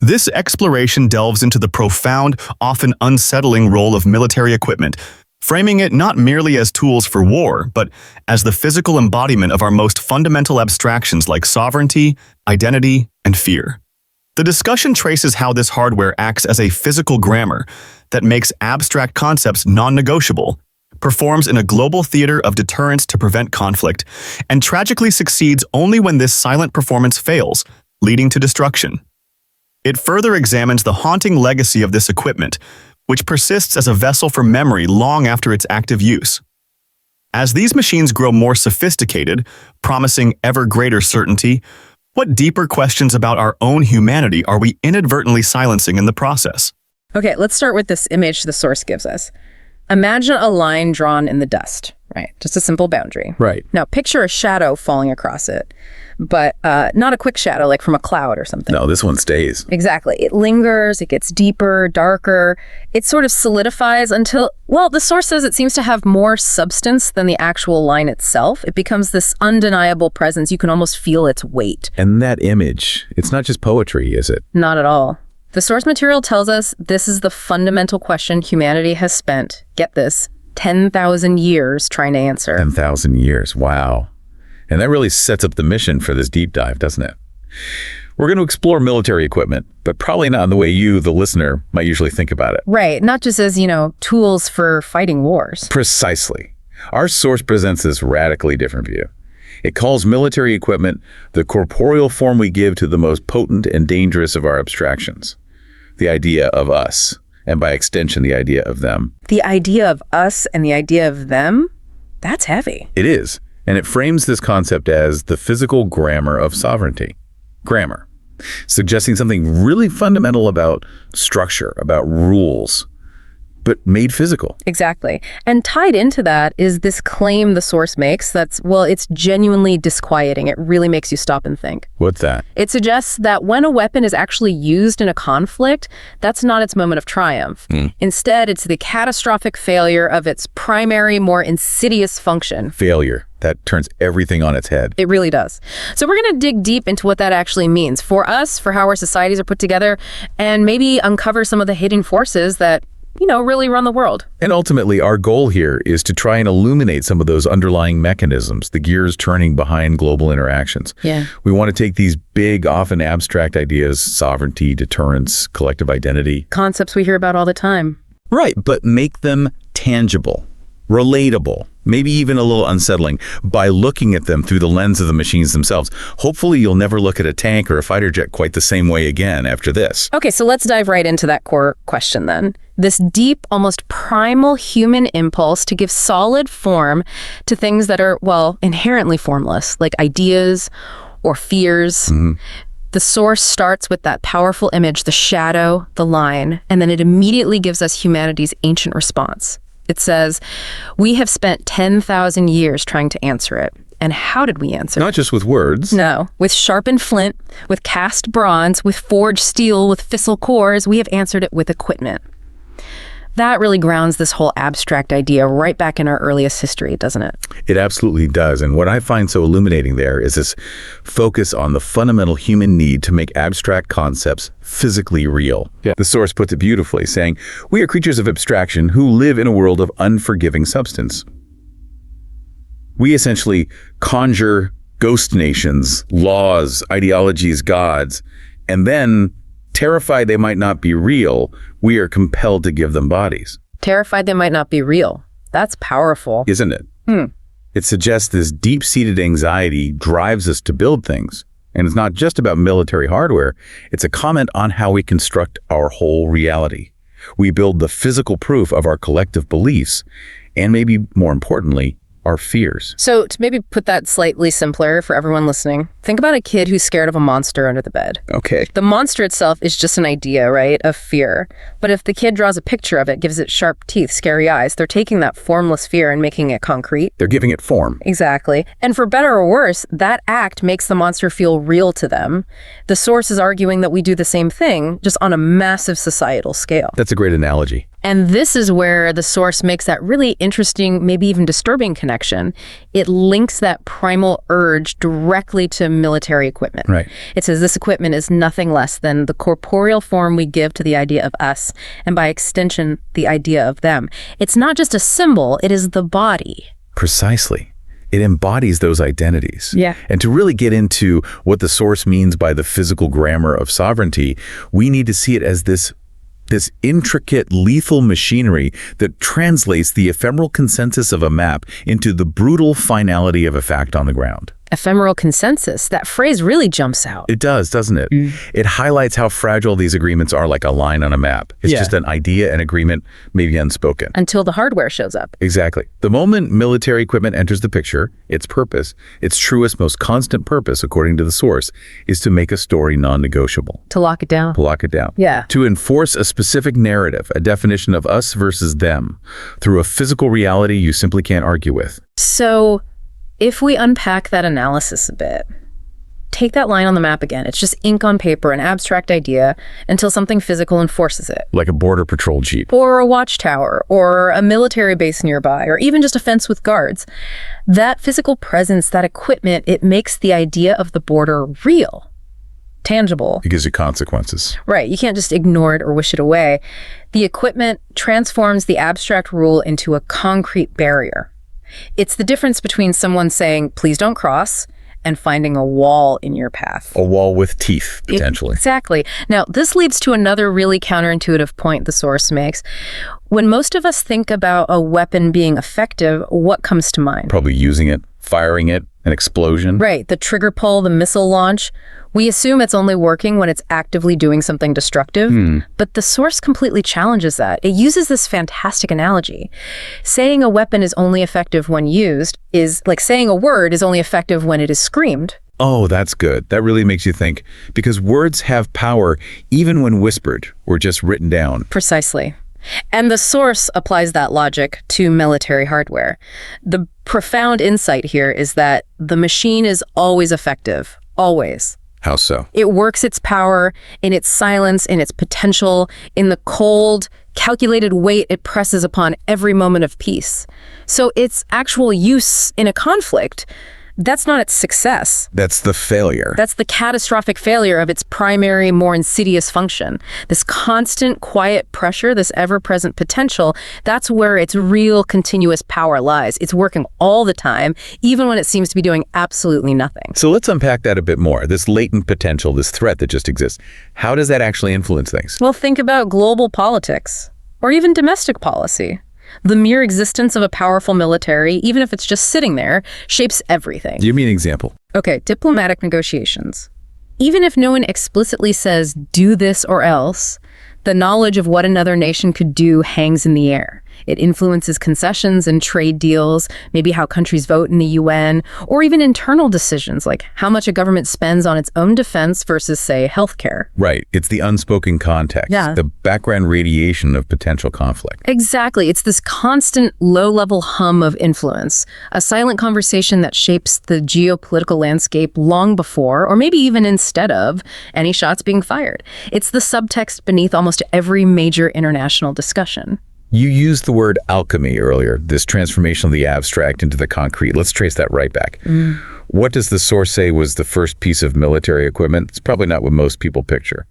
This exploration delves into the profound, often unsettling role of military equipment, framing it not merely as tools for war, but as the physical embodiment of our most fundamental abstractions like sovereignty, identity, and fear. The discussion traces how this hardware acts as a physical grammar that makes abstract concepts non-negotiable, performs in a global theater of deterrence to prevent conflict, and tragically succeeds only when this silent performance fails, leading to destruction. It further examines the haunting legacy of this equipment, which persists as a vessel for memory long after its active use. As these machines grow more sophisticated, promising ever greater certainty, what deeper questions about our own humanity are we inadvertently silencing in the process? Okay, let's start with this image the source gives us. Imagine a line drawn in the dust, right? Just a simple boundary. Right. Now, picture a shadow falling across it, but not a quick shadow like from a cloud or something. No, this one stays. Exactly. It lingers, it gets deeper, darker. It sort of solidifies until, well, the source says it seems to have more substance than the actual line itself. It becomes this undeniable presence. You can almost feel its weight. And that image, it's not just poetry, is it? Not at all. The source material tells us this is the fundamental question humanity has spent, get this, 10,000 years trying to answer. 10,000 years, wow. And that really sets up the mission for this deep dive, doesn't it? We're going to explore military equipment, but probably not in the way you, the listener, might usually think about it. Right, not just as, tools for fighting wars. Precisely. Our source presents this radically different view. It calls military equipment the corporeal form we give to the most potent and dangerous of our abstractions. The idea of us, and by extension, the idea of them. The idea of us and the idea of them? That's heavy. It is, and it frames this concept as the physical grammar of sovereignty. Grammar, suggesting something really fundamental about structure, about rules, but made physical. Exactly. And tied into that is this claim the source makes that's, well, it's genuinely disquieting. It really makes you stop and think. What's that? It suggests that when a weapon is actually used in a conflict, that's not its moment of triumph. Instead, it's the catastrophic failure of its primary, more insidious function. Failure. That turns everything on its head. It really does. So we're going to dig deep into what that actually means for us, for how our societies are put together, and maybe uncover some of the hidden forces that really run the world. And ultimately, our goal here is to try and illuminate some of those underlying mechanisms, the gears turning behind global interactions. Yeah. We want to take these big, often abstract ideas, sovereignty, deterrence, collective identity. Concepts we hear about all the time. Right, but make them tangible, relatable, maybe even a little unsettling by looking at them through the lens of the machines themselves. Hopefully, you'll never look at a tank or a fighter jet quite the same way again after this. Okay, so let's dive right into that core question then. This deep, almost primal human impulse to give solid form to things that are, well, inherently formless, like ideas or fears. The source starts with that powerful image, the shadow, the line, and then it immediately gives us humanity's ancient response. It says, we have spent 10,000 years trying to answer it. And how did we answer? Not just with words. No, with sharpened flint, with cast bronze, with forged steel, with fissile cores, we have answered it with equipment. That really grounds this whole abstract idea right back in our earliest history, doesn't it? It absolutely does. And what I find so illuminating there is this focus on the fundamental human need to make abstract concepts physically real. Yeah. The source puts it beautifully, saying, we are creatures of abstraction who live in a world of unforgiving substance. We essentially conjure ghost nations, laws, ideologies, gods, and then, terrified they might not be real, we are compelled to give them bodies. Terrified they might not be real. That's powerful. Isn't it? It suggests this deep-seated anxiety drives us to build things. And it's not just about military hardware. It's a comment on how we construct our whole reality. We build the physical proof of our collective beliefs, and maybe more importantly, our fears. So to maybe put that slightly simpler for everyone listening, think about a kid who's scared of a monster under the bed. Okay. The monster itself is just an idea, right, of fear. But if the kid draws a picture of it, gives it sharp teeth, scary eyes, they're taking that formless fear and making it concrete. They're giving it form. Exactly. And for better or worse, that act makes the monster feel real to them. The source is arguing that we do the same thing, just on a massive societal scale. That's a great analogy. And this is where the source makes that really interesting, maybe even disturbing connection. It links that primal urge directly to military equipment. Right. It says this equipment is nothing less than the corporeal form we give to the idea of us, and by extension, the idea of them. It's not just a symbol, it is the body. Precisely. It embodies those identities. Yeah. And to really get into what the source means by the physical grammar of sovereignty, we need to see it as this intricate, lethal machinery that translates the ephemeral consensus of a map into the brutal finality of a fact on the ground. Ephemeral consensus, that phrase really jumps out. It does, doesn't it? It highlights how fragile these agreements are, like a line on a map. It's just an idea, an agreement, maybe unspoken. Until the hardware shows up. Exactly. The moment military equipment enters the picture, its purpose, its truest, most constant purpose, according to the source, is to make a story non-negotiable. To lock it down. To lock it down. Yeah. To enforce a specific narrative, a definition of us versus them, through a physical reality you simply can't argue with. So, if we unpack that analysis a bit, take that line on the map again. It's just ink on paper, an abstract idea, until something physical enforces it. Like a border patrol jeep. Or a watchtower, or a military base nearby, or even just a fence with guards. That physical presence, that equipment, it makes the idea of the border real, tangible. It gives you consequences. Right, you can't just ignore it or wish it away. The equipment transforms the abstract rule into a concrete barrier. It's the difference between someone saying, please don't cross, and finding a wall in your path. A wall with teeth, potentially. Exactly. Now, this leads to another really counterintuitive point the source makes. When most of us think about a weapon being effective, what comes to mind? Probably using it, firing it, an explosion. Right, the trigger pull, the missile launch. We assume it's only working when it's actively doing something destructive, but the source completely challenges that. It uses this fantastic analogy. Saying a weapon is only effective when used is like saying a word is only effective when it is screamed. Oh, that's good. That really makes you think, because words have power even when whispered or just written down. Precisely. And the source applies that logic to military hardware. The profound insight here is that the machine is always effective, always. How so? It works its power in its silence, in its potential, in the cold, calculated weight it presses upon every moment of peace. So its actual use in a conflict, that's not its success. That's the failure. That's the catastrophic failure of its primary, more insidious function. This constant, quiet pressure, this ever-present potential, that's where its real continuous power lies. It's working all the time, even when it seems to be doing absolutely nothing. So let's unpack that a bit more. This latent potential, this threat that just exists. How does that actually influence things? Well, think about global politics, or even domestic policy. The mere existence of a powerful military, even if it's just sitting there, shapes everything. Give me an example. Okay, diplomatic negotiations. Even if no one explicitly says, do this or else, the knowledge of what another nation could do hangs in the air. It influences concessions and trade deals, maybe how countries vote in the UN, or even internal decisions like how much a government spends on its own defense versus, say, healthcare. Right. It's the unspoken context, the background radiation of potential conflict. Exactly. It's this constant low-level hum of influence, a silent conversation that shapes the geopolitical landscape long before, or maybe even instead of, any shots being fired. It's the subtext beneath almost every major international discussion. You used the word alchemy earlier, this transformation of the abstract into the concrete. Let's trace that right back. What does the source say was the first piece of military equipment? It's probably not what most people picture.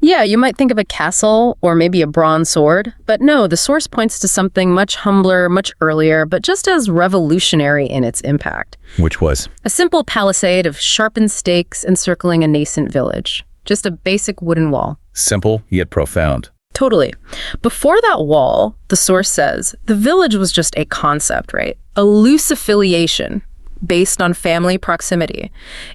Yeah, you might think of a castle or maybe a bronze sword, but no, the source points to something much humbler, much earlier, but just as revolutionary in its impact. Which was? A simple palisade of sharpened stakes encircling a nascent village. Just a basic wooden wall. Simple, yet profound. Totally. Before that wall, the source says, the village was just a concept, right? A loose affiliation based on family proximity.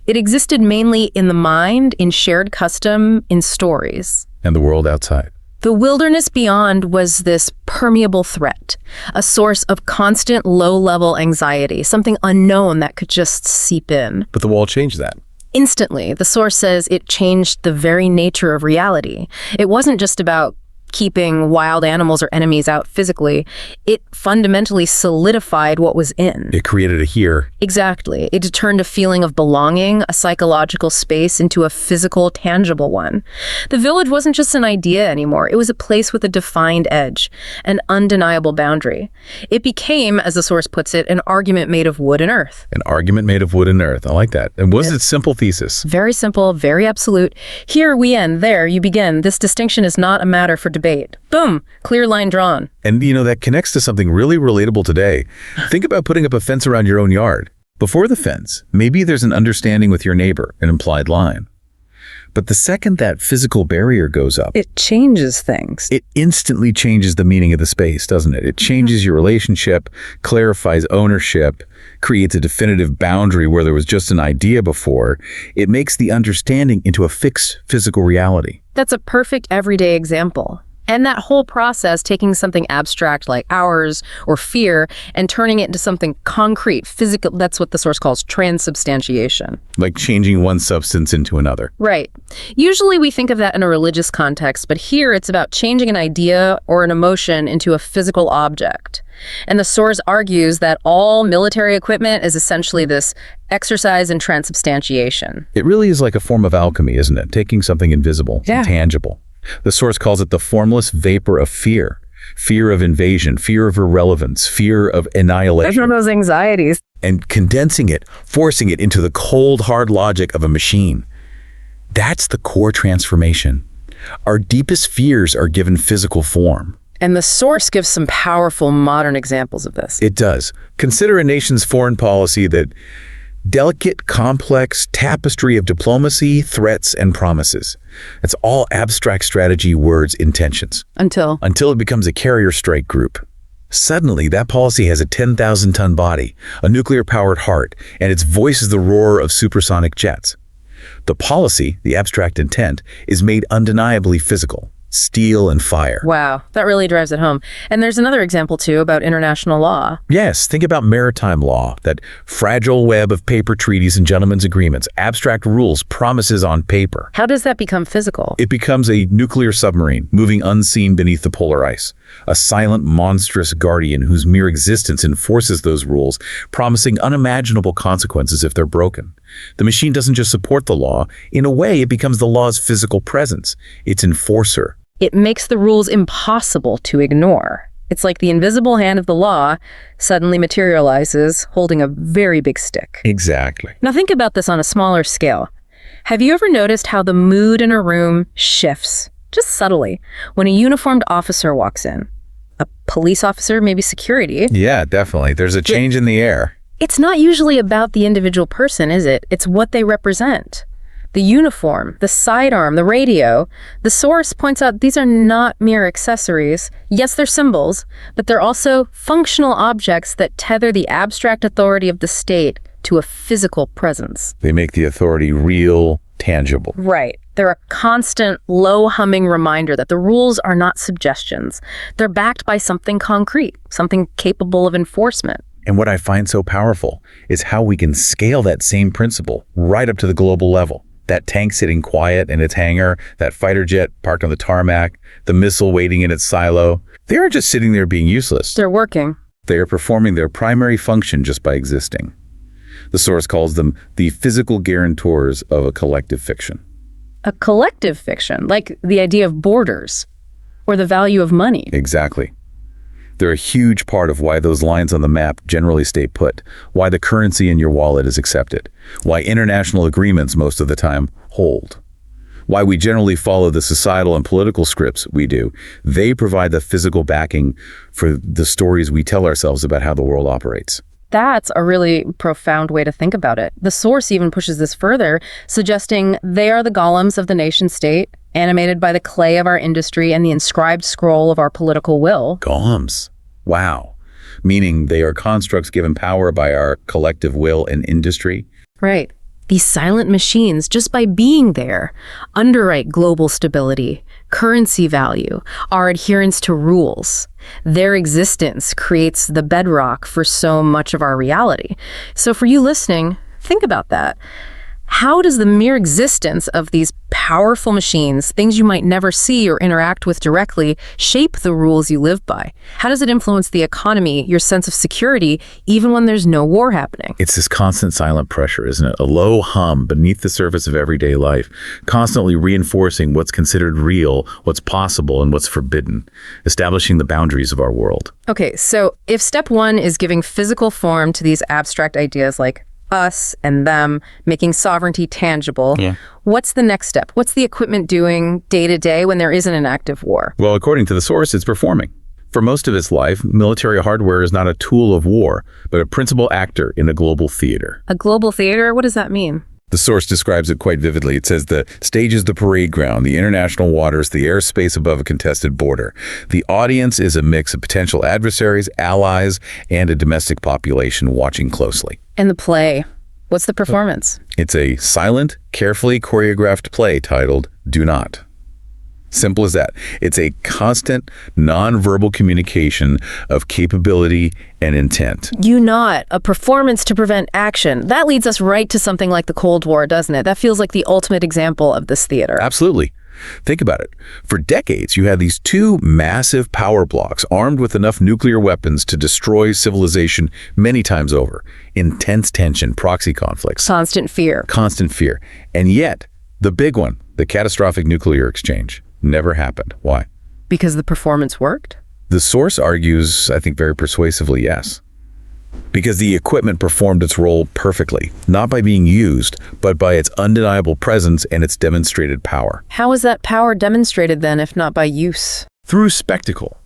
It existed mainly in the mind, in shared custom, in stories. And the world outside. The wilderness beyond was this permeable threat, a source of constant low-level anxiety, something unknown that could just seep in. But the wall changed that. Instantly, the source says it changed the very nature of reality. It wasn't just about keeping wild animals or enemies out physically. It fundamentally solidified what was in. It created a here. Exactly. It turned a feeling of belonging, a psychological space, into a physical, tangible one. The village wasn't just an idea anymore. It was a place with a defined edge, an undeniable boundary. It became, as the source puts it, an argument made of wood and earth. An argument made of wood and earth. I like that. And what was its simple thesis? Very simple, very absolute. Here we end, there you begin. This distinction is not a matter for debate. Boom, clear line drawn. And that connects to something really relatable today. Think about putting up a fence around your own yard. Before the fence, maybe there's an understanding with your neighbor, an implied line. But the second that physical barrier goes up, It changes things. it instantly changes the meaning of the space, doesn't it? It changes your relationship, clarifies ownership, creates a definitive boundary where there was just an idea before. It makes the understanding into a fixed physical reality. That's a perfect everyday example. And that whole process, taking something abstract like ours or fear and turning it into something concrete, physical, that's what the source calls transubstantiation. Like changing one substance into another. Right. Usually we think of that in a religious context, but here it's about changing an idea or an emotion into a physical object. And the source argues that all military equipment is essentially this exercise in transubstantiation. It really is like a form of alchemy, isn't it? Taking something invisible, and tangible. The source calls it the formless vapor of fear. Fear of invasion, fear of irrelevance, fear of annihilation. One of those anxieties. And condensing it, forcing it into the cold, hard logic of a machine. That's the core transformation. Our deepest fears are given physical form. And the source gives some powerful modern examples of this. It does. Consider a nation's foreign policy that delicate, complex tapestry of diplomacy, threats, and promises. It's all abstract strategy, words, intentions. Until Until it becomes a carrier strike group. Suddenly, that policy has a 10,000-ton body, a nuclear-powered heart, and its voice is the roar of supersonic jets. The policy, the abstract intent, is made undeniably physical. Steel and fire. Wow, that really drives it home. And there's another example, too, about international law. Yes, think about maritime law, that fragile web of paper treaties and gentlemen's agreements, abstract rules, promises on paper. How does that become physical? It becomes a nuclear submarine, moving unseen beneath the polar ice. A silent, monstrous guardian whose mere existence enforces those rules, promising unimaginable consequences if they're broken. The machine doesn't just support the law. In a way, it becomes the law's physical presence, its enforcer. It makes the rules impossible to ignore. It's like the invisible hand of the law suddenly materializes, holding a very big stick. Exactly. Now think about this on a smaller scale. Have you ever noticed how the mood in a room shifts, just subtly, when a uniformed officer walks in? A police officer, maybe security. Yeah, definitely. There's a change in the air. It's not usually about the individual person, is it? It's what they represent. The uniform, the sidearm, the radio. The source points out these are not mere accessories. Yes, they're symbols, but they're also functional objects that tether the abstract authority of the state to a physical presence. They make the authority real, tangible. Right. They're a constant, low-humming reminder that the rules are not suggestions. They're backed by something concrete, something capable of enforcement. And what I find so powerful is how we can scale that same principle right up to the global level. That tank sitting quiet in its hangar, that fighter jet parked on the tarmac, the missile waiting in its silo. They aren't just sitting there being useless. They're working. They are performing their primary function just by existing. The source calls them the physical guarantors of a collective fiction. A collective fiction, like the idea of borders or the value of money. Exactly. They're a huge part of why those lines on the map generally stay put, why the currency in your wallet is accepted, why international agreements most of the time hold, why we generally follow the societal and political scripts we do. They provide the physical backing for the stories we tell ourselves about how the world operates. That's a really profound way to think about it. The source even pushes this further, suggesting they are the golems of the nation state, animated by the clay of our industry and the inscribed scroll of our political will. Golems. Wow. Meaning they are constructs given power by our collective will and industry. Right. These silent machines, just by being there, underwrite global stability, currency value, our adherence to rules. Their existence creates the bedrock for so much of our reality. So for you listening, think about that. How does the mere existence of these powerful machines, things you might never see or interact with directly, shape the rules you live by? How does it influence the economy, your sense of security, even when there's no war happening? It's this constant silent pressure, isn't it? A low hum beneath the surface of everyday life, constantly reinforcing what's considered real, what's possible, and what's forbidden, establishing the boundaries of our world. Okay, so if step one is giving physical form to these abstract ideas like us and them, making sovereignty tangible, what's the next step? What's the equipment doing day to day when there isn't an active war? Well, according to the source, it's performing. For most of its life, military hardware is not a tool of war, but a principal actor in a global theater. A global theater? What does that mean? The source describes it quite vividly. It says the stage is the parade ground, the international waters, the airspace above a contested border. The audience is a mix of potential adversaries, allies, and a domestic population watching closely. And the play. What's the performance? It's a silent, carefully choreographed play titled Do Not. Simple as that. It's a constant, non-verbal communication of capability and intent. A performance to prevent action. That leads us right to something like the Cold War, doesn't it? That feels like the ultimate example of this theater. Absolutely. Think about it. For decades, you had these two massive power blocks armed with enough nuclear weapons to destroy civilization many times over. Intense tension, proxy conflicts. Constant fear. Constant fear. And yet, the big one, the catastrophic nuclear exchange, never happened. Why? Because the performance worked? The source argues, I think very persuasively, yes. Because the equipment performed its role perfectly, not by being used, but by its undeniable presence and its demonstrated power. How is that power demonstrated then, if not by use? Through spectacle.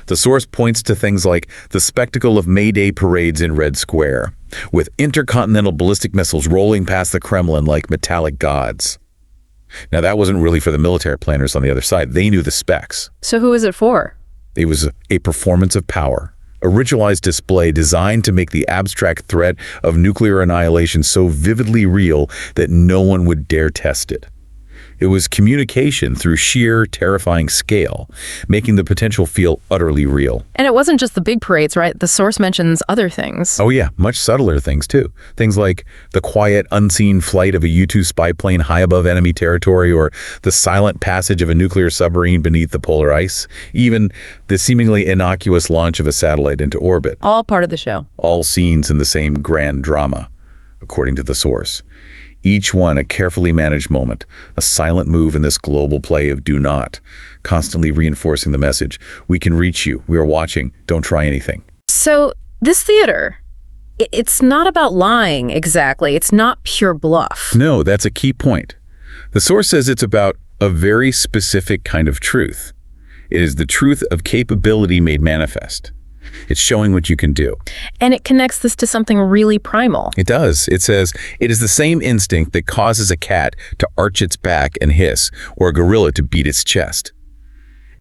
The source points to things like the spectacle of May Day parades in Red Square, with intercontinental ballistic missiles rolling past the Kremlin like metallic gods. Now, that wasn't really for the military planners on the other side. They knew the specs. So who is it for? It was a performance of power, a ritualized display designed to make the abstract threat of nuclear annihilation so vividly real that no one would dare test it. It was communication through sheer, terrifying scale, making the potential feel utterly real. And it wasn't just the big parades, right? The source mentions other things. Oh yeah, much subtler things too. Things like the quiet, unseen flight of a U-2 spy plane high above enemy territory, or the silent passage of a nuclear submarine beneath the polar ice. Even the seemingly innocuous launch of a satellite into orbit. All part of the show. All scenes in the same grand drama, according to the source. Each one a carefully managed moment, a silent move in this global play of do not, constantly reinforcing the message, we can reach you, we are watching, don't try anything. So this theater, it's not about lying exactly. It's not pure bluff. No, that's a key point. The source says it's about a very specific kind of truth. It is the truth of capability made manifest. It's showing what you can do. And it connects this to something really primal. It does. It says, it is the same instinct that causes a cat to arch its back and hiss, or a gorilla to beat its chest.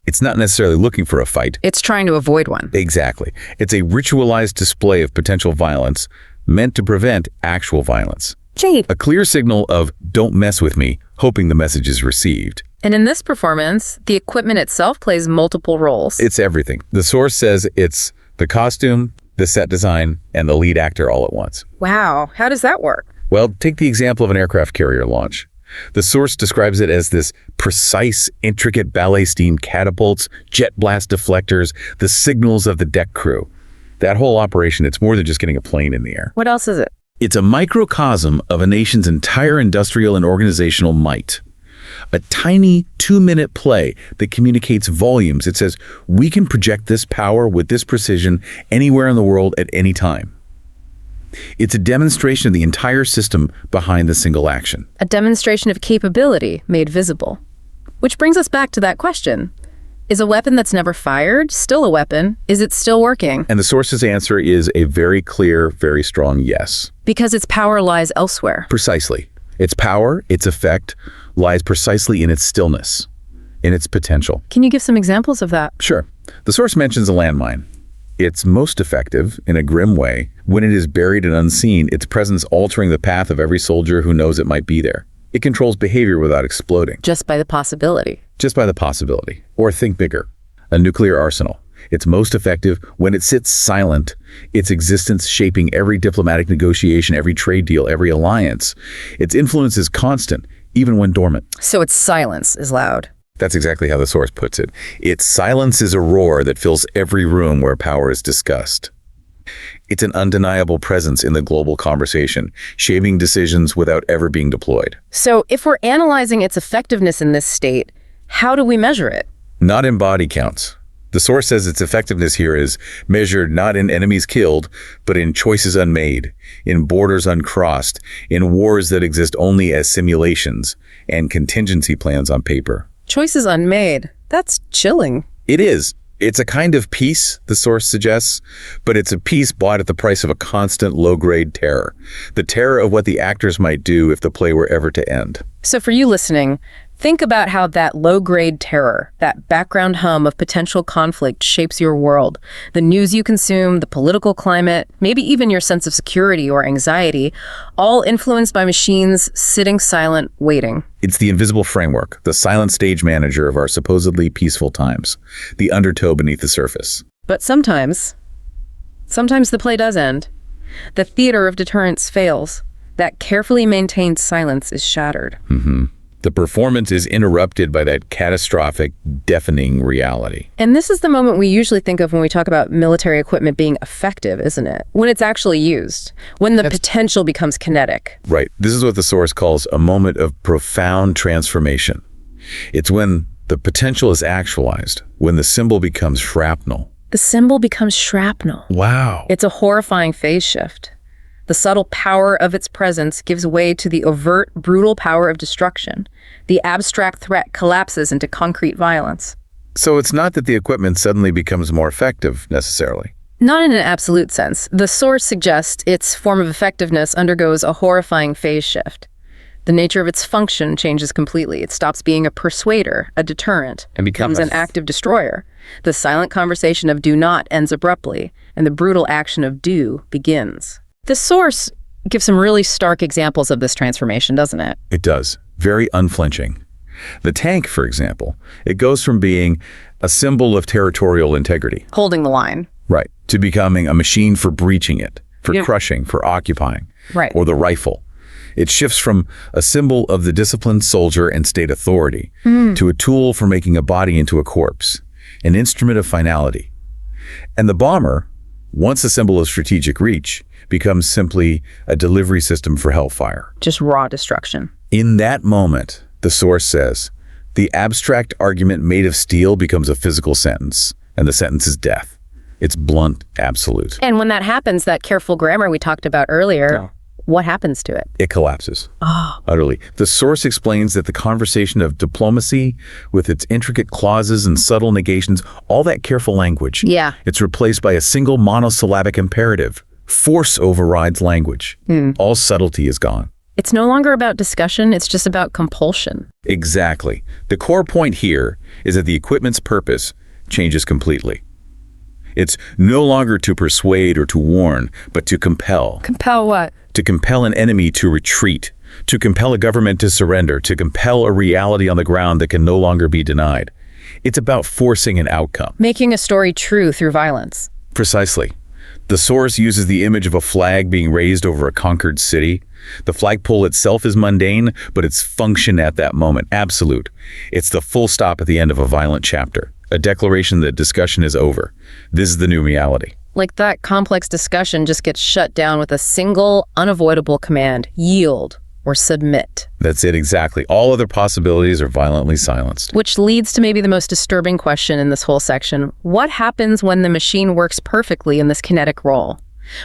It's not necessarily looking for a fight. It's trying to avoid one. Exactly. It's a ritualized display of potential violence meant to prevent actual violence. Jade. A clear signal of, don't mess with me, hoping the message is received. And in this performance, the equipment itself plays multiple roles. It's everything. The source says it's the costume, the set design, and the lead actor all at once. Wow. How does that work? Well, take the example of an aircraft carrier launch. The source describes it as this precise, intricate ballet-steamed catapults, jet blast deflectors, the signals of the deck crew. That whole operation, it's more than just getting a plane in the air. What else is it? It's a microcosm of a nation's entire industrial and organizational might. A tiny 2-minute play that communicates volumes. It says, we can project this power with this precision anywhere in the world at any time. It's a demonstration of the entire system behind the single action. A demonstration of capability made visible. Which brings us back to that question. Is a weapon that's never fired still a weapon? Is it still working? And the source's answer is a very clear, very strong yes. Because its power lies elsewhere. Precisely. Its power, its effect, lies precisely in its stillness, in its potential. Can you give some examples of that? Sure. The source mentions a landmine. It's most effective, in a grim way, when it is buried and unseen, its presence altering the path of every soldier who knows it might be there. It controls behavior without exploding. Just by the possibility. Just by the possibility. Or think bigger. A nuclear arsenal. It's most effective when it sits silent, its existence shaping every diplomatic negotiation, every trade deal, every alliance. Its influence is constant, even when dormant. So its silence is loud. That's exactly how the source puts it. Its silence is a roar that fills every room where power is discussed. It's an undeniable presence in the global conversation, shaping decisions without ever being deployed. So if we're analyzing its effectiveness in this state, how do we measure it? Not in body counts. The source says its effectiveness here is measured not in enemies killed, but in choices unmade, in borders uncrossed, in wars that exist only as simulations, and contingency plans on paper. Choices unmade. That's chilling. It is. It's a kind of peace, the source suggests, but it's a peace bought at the price of a constant low-grade terror. The terror of what the actors might do if the play were ever to end. So for you listening, think about how that low-grade terror, that background hum of potential conflict shapes your world. The news you consume, the political climate, maybe even your sense of security or anxiety, all influenced by machines sitting silent, waiting. It's the invisible framework, the silent stage manager of our supposedly peaceful times, the undertow beneath the surface. But sometimes the play does end. The theater of deterrence fails. That carefully maintained silence is shattered. The performance is interrupted by that catastrophic, deafening reality. And this is the moment we usually think of when we talk about military equipment being effective, isn't it? When it's actually used, when the potential becomes kinetic. Right. This is what the source calls a moment of profound transformation. It's when the potential is actualized, when the symbol becomes shrapnel. The symbol becomes shrapnel. Wow. It's a horrifying phase shift. The subtle power of its presence gives way to the overt, brutal power of destruction. The abstract threat collapses into concrete violence. So it's not that the equipment suddenly becomes more effective, necessarily. Not in an absolute sense. The source suggests its form of effectiveness undergoes a horrifying phase shift. The nature of its function changes completely. It stops being a persuader, a deterrent, And becomes an active destroyer. The silent conversation of do not ends abruptly, and the brutal action of do begins. The source gives some really stark examples of this transformation, doesn't it? It does. Very unflinching. The tank, for example, it goes from being a symbol of territorial integrity. Holding the line. Right. To becoming a machine for breaching it, for Yep. crushing, for occupying. Right. Or the rifle. It shifts from a symbol of the disciplined soldier and state authority to a tool for making a body into a corpse, an instrument of finality. And the bomber, once a symbol of strategic reach, becomes simply a delivery system for hellfire. Just raw destruction. In that moment, the source says, the abstract argument made of steel becomes a physical sentence, and the sentence is death. It's blunt, absolute. And when that happens, that careful grammar we talked about earlier, what happens to it? It collapses. Utterly. The source explains that the conversation of diplomacy, with its intricate clauses and subtle negations, all that careful language, Yeah. it's replaced by a single monosyllabic imperative. Force overrides language. All subtlety is gone. It's no longer about discussion, it's just about compulsion. Exactly. The core point here is that the equipment's purpose changes completely. It's no longer to persuade or to warn, but to compel. Compel what? To compel an enemy to retreat, to compel a government to surrender, to compel a reality on the ground that can no longer be denied. It's about forcing an outcome. Making a story true through violence. Precisely. The source uses the image of a flag being raised over a conquered city. The flagpole itself is mundane, but its function at that moment, absolute. It's the full stop at the end of a violent chapter, a declaration that discussion is over. This is the new reality. Like that complex discussion just gets shut down with a single, unavoidable command: yield or submit. That's it exactly. All other possibilities are violently silenced. Which leads to maybe the most disturbing question in this whole section. What happens when the machine works perfectly in this kinetic role?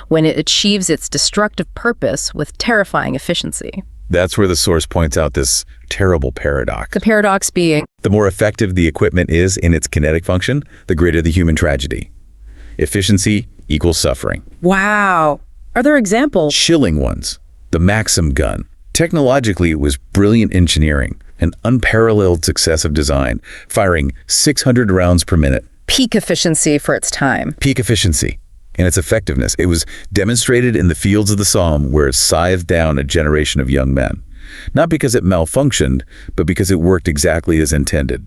When it achieves its destructive purpose with terrifying efficiency? That's where the source points out this terrible paradox. The paradox being, The more effective the equipment is in its kinetic function, the greater the human tragedy. Efficiency equals suffering. wow, are there examples? Chilling ones. The Maxim gun. Technologically, it was brilliant engineering, an unparalleled success of design, firing 600 rounds per minute. Peak efficiency for its time. Peak efficiency and its effectiveness. It was demonstrated in the fields of the Somme, where it scythed down a generation of young men. Not because it malfunctioned, but because it worked exactly as intended.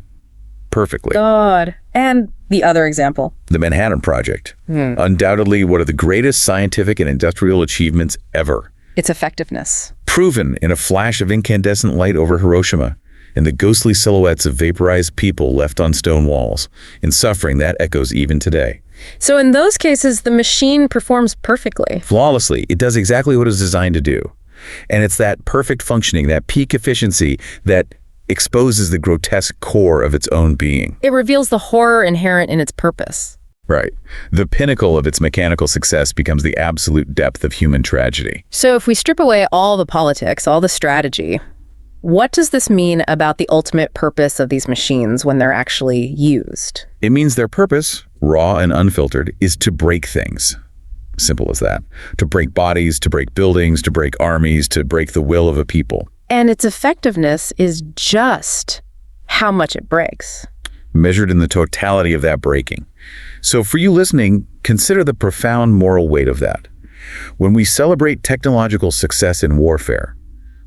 Perfectly. God. And The other example. The Manhattan Project. Undoubtedly one of the greatest scientific and industrial achievements ever. Its effectiveness. Proven in a flash of incandescent light over Hiroshima, and the ghostly silhouettes of vaporized people left on stone walls, in suffering that echoes even today. So in those cases, the machine performs perfectly. Flawlessly, it does exactly what it was designed to do. And it's that perfect functioning, that peak efficiency, that exposes the grotesque core of its own being. It reveals the horror inherent in its purpose. Right. The pinnacle of its mechanical success becomes the absolute depth of human tragedy. So if we strip away all the politics, all the strategy, what does this mean about the ultimate purpose of these machines when they're actually used? It means their purpose, raw and unfiltered, is to break things. Simple as that. To break bodies, to break buildings, to break armies, to break the will of a people. And its effectiveness is just how much it breaks. Measured in the totality of that breaking. So for you listening, consider the profound moral weight of that. When we celebrate technological success in warfare,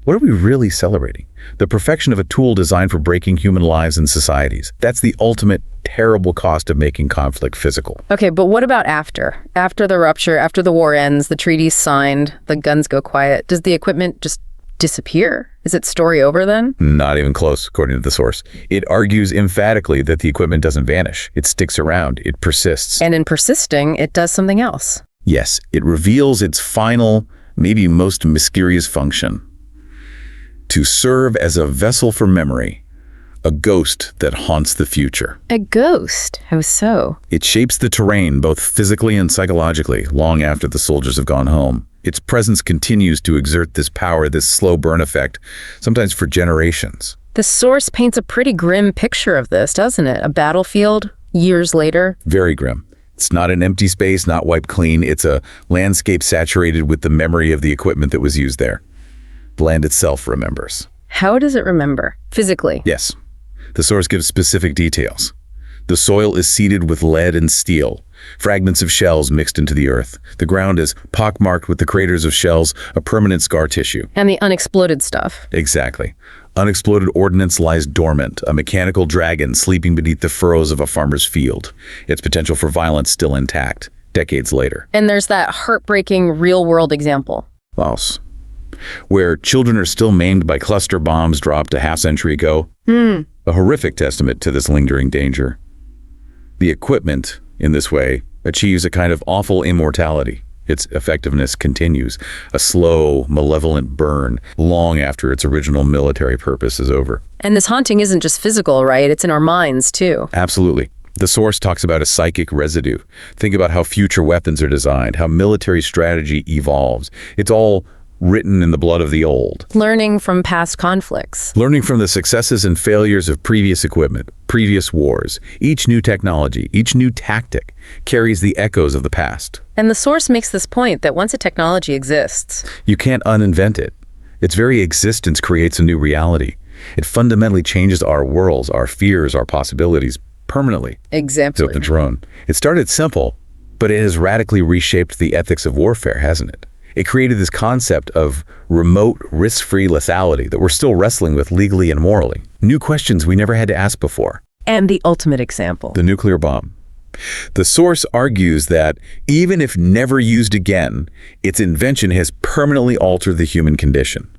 what are we really celebrating? The perfection of a tool designed for breaking human lives and societies. That's the ultimate terrible cost of making conflict physical. Okay, but what about after? After the rupture, after the war ends, the treaty's signed, the guns go quiet, does the equipment just disappear? Is its story over then? Not even close, according to the source. It argues emphatically that the equipment doesn't vanish. It sticks around. It persists. And in persisting, it does something else. Yes, it reveals its final, maybe most mysterious function. To serve as a vessel for memory, a ghost that haunts the future. A ghost? How so? It shapes the terrain both physically and psychologically long after the soldiers have gone home. Its presence continues to exert this power, this slow burn effect, sometimes for generations. The source paints a pretty grim picture of this, doesn't it? A battlefield, years later. Very grim. It's not an empty space, not wiped clean. It's a landscape saturated with the memory of the equipment that was used there. The land itself remembers. How does it remember? Physically? Yes. The source gives specific details. The soil is seeded with lead and steel, fragments of shells mixed into the earth. The ground is pockmarked with the craters of shells, a permanent scar tissue. And the unexploded stuff. Exactly. Unexploded ordnance lies dormant, a mechanical dragon sleeping beneath the furrows of a farmer's field, its potential for violence still intact, decades later. And there's that heartbreaking real-world example. Laos, where children are still maimed by cluster bombs dropped a half-century ago. A horrific testament to this lingering danger. The equipment, in this way, achieves a kind of awful immortality. Its effectiveness continues, a slow, malevolent burn, long after its original military purpose is over. And this haunting isn't just physical, right? It's in our minds, too. Absolutely. The source talks about a psychic residue. Think about how future weapons are designed, how military strategy evolves. It's all written in the blood of the old. Learning from past conflicts. Learning from the successes and failures of previous equipment, previous wars. Each new technology, each new tactic carries the echoes of the past. And the source makes this point that once a technology exists, You can't uninvent it. Its very existence creates a new reality. It fundamentally changes our worlds, our fears, our possibilities, permanently. Exactly. So the drone. It started simple, but it has radically reshaped the ethics of warfare, hasn't it? It created this concept of remote, risk-free lethality that we're still wrestling with legally and morally. New questions we never had to ask before. And the ultimate example. The nuclear bomb. The source argues that even if never used again, its invention has permanently altered the human condition.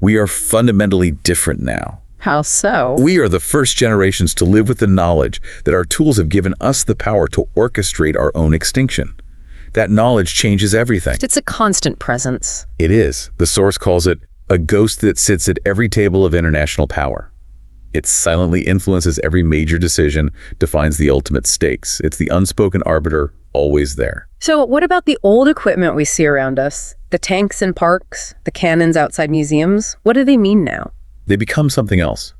We are fundamentally different now. How so? We are the first generations to live with the knowledge that our tools have given us the power to orchestrate our own extinction. That knowledge changes everything. It's a constant presence. It is. The source calls it a ghost that sits at every table of international power. It silently influences every major decision, defines the ultimate stakes. It's the unspoken arbiter, always there. So what about the old equipment we see around us? The tanks in parks, the cannons outside museums? What do they mean now? They become something else.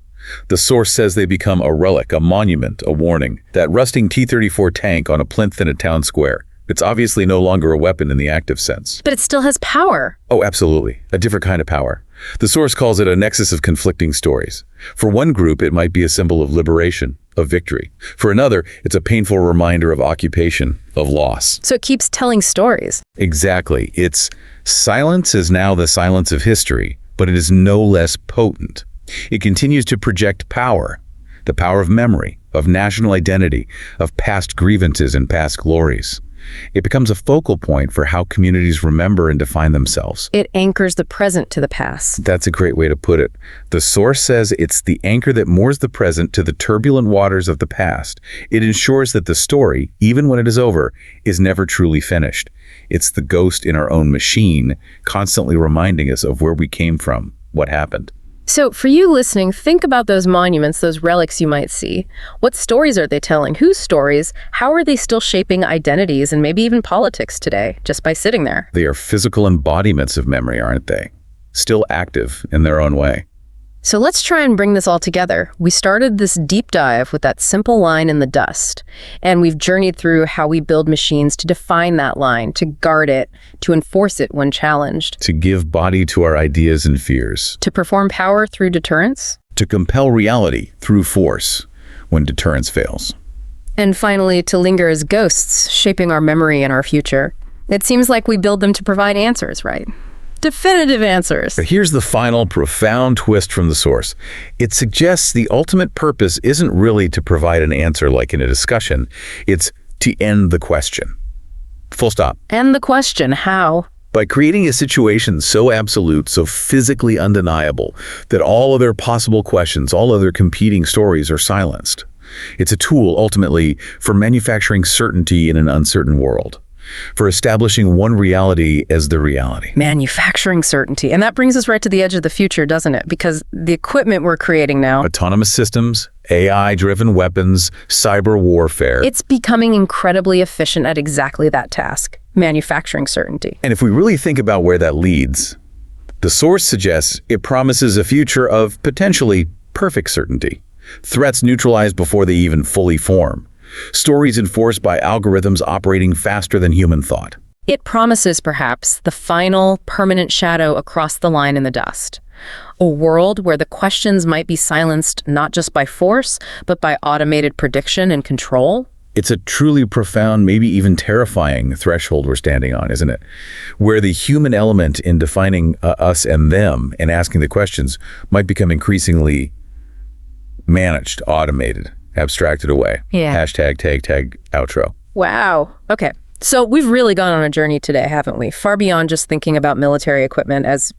The source says they become a relic, a monument, a warning. That rusting T-34 tank on a plinth in a town square. It's obviously no longer a weapon in the active sense. But it still has power. Oh, absolutely. A different kind of power. The source calls it a nexus of conflicting stories. For one group, it might be a symbol of liberation, of victory. For another, it's a painful reminder of occupation, of loss. So it keeps telling stories. Exactly. Its silence is now the silence of history, but it is no less potent. It continues to project power, the power of memory, of national identity, of past grievances and past glories. It becomes a focal point for how communities remember and define themselves. It anchors the present to the past. That's a great way to put it. The source says it's the anchor that moors the present to the turbulent waters of the past. It ensures that the story, even when it is over, is never truly finished. It's the ghost in our own machine, constantly reminding us of where we came from, what happened. So for you listening, think about those monuments, those relics you might see. What stories are they telling? Whose stories? How are they still shaping identities and maybe even politics today, just by sitting there? They are physical embodiments of memory, aren't they? Still active in their own way. So let's try and bring this all together. We started this deep dive with that simple line in the dust, and we've journeyed through how we build machines to define that line, to guard it, to enforce it when challenged, To give body to our ideas and fears. to perform power through deterrence, To compel reality through force when deterrence fails. and finally to linger as ghosts, shaping our memory and our future. It seems like we build them to provide answers, right? Definitive answers. But here's the final profound twist from the source. It suggests the ultimate purpose isn't really to provide an answer like in a discussion. It's to end the question. Full stop. And the question, how? By creating a situation so absolute, so physically undeniable, that all other possible questions, all other competing stories are silenced. It's a tool, ultimately, for manufacturing certainty in an uncertain world, for establishing one reality as the reality. Manufacturing certainty. And that brings us right to the edge of the future, doesn't it? Because the equipment we're creating now, Autonomous systems, AI-driven weapons, cyber warfare. it's becoming incredibly efficient at exactly that task, manufacturing certainty. And if we really think about where that leads, the source suggests it promises a future of potentially perfect certainty. Threats neutralized before they even fully form. Stories enforced by algorithms operating faster than human thought. It promises, perhaps, the final, permanent shadow across the line in the dust. A world where the questions might be silenced not just by force, but by automated prediction and control. It's a truly profound, maybe even terrifying threshold we're standing on, isn't it? Where the human element in defining us and them and asking the questions might become increasingly managed, automated, abstracted away. Yeah. Hashtag, tag, outro. Wow. Okay. So we've really gone on a journey today, haven't we? Far beyond just thinking about military equipment as,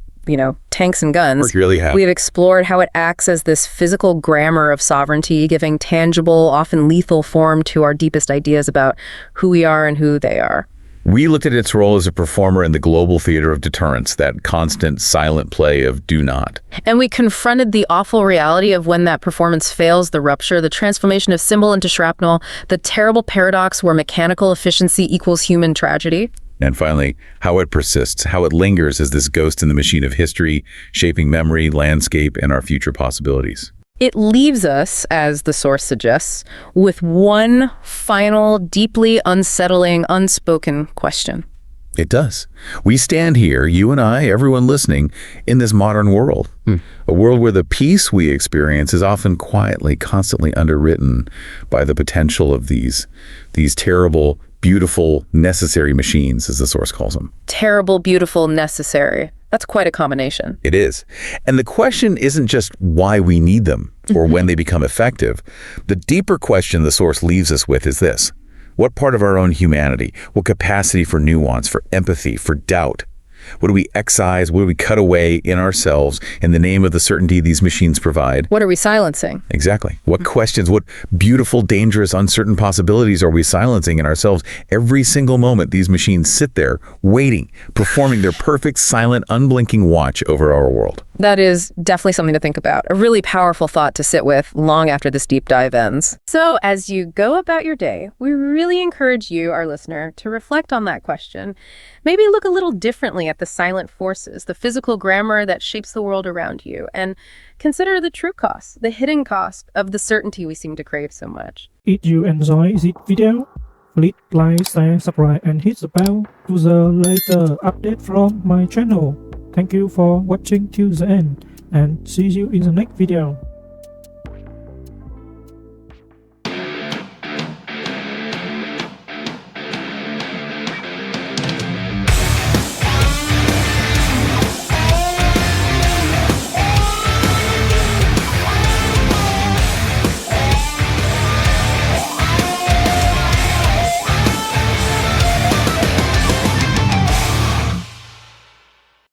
tanks and guns. We really have. We've explored how it acts as this physical grammar of sovereignty, giving tangible, often lethal form to our deepest ideas about who we are and who they are. We looked at its role as a performer in the global theater of deterrence, that constant silent play of do not. And we confronted the awful reality of when that performance fails, the rupture, the transformation of symbol into shrapnel, the terrible paradox where mechanical efficiency equals human tragedy. And finally, how it persists, how it lingers as this ghost in the machine of history, shaping memory, landscape, and our future possibilities. It leaves us, as the source suggests, with one final, deeply unsettling, unspoken question. It does. We stand here, you and I, everyone listening, in this modern world. A world where the peace we experience is often quietly, constantly underwritten by the potential of these terrible, beautiful, necessary machines, as the source calls them. Terrible, beautiful, necessary. That's quite a combination. It is. And the question isn't just why we need them or when they become effective. The deeper question the source leaves us with is this: what part of our own humanity, what capacity for nuance, for empathy, for doubt, what do we excise, what do we cut away in ourselves in the name of the certainty these machines provide? What are we silencing? Exactly. What questions, what beautiful, dangerous, uncertain possibilities are we silencing in ourselves every single moment these machines sit there, waiting, performing their perfect, silent, unblinking watch over our world? That is definitely something to think about. A really powerful thought to sit with long after this deep dive ends. So as you go about your day, we really encourage you, our listener, to reflect on that question. Maybe look a little differently at the silent forces, the physical grammar that shapes the world around you, and consider the true cost, the hidden cost of the certainty we seem to crave so much. If you enjoy this video, please like, share, subscribe, and hit the bell to the later update from my channel. Thank you for watching till the end, and see you in the next video.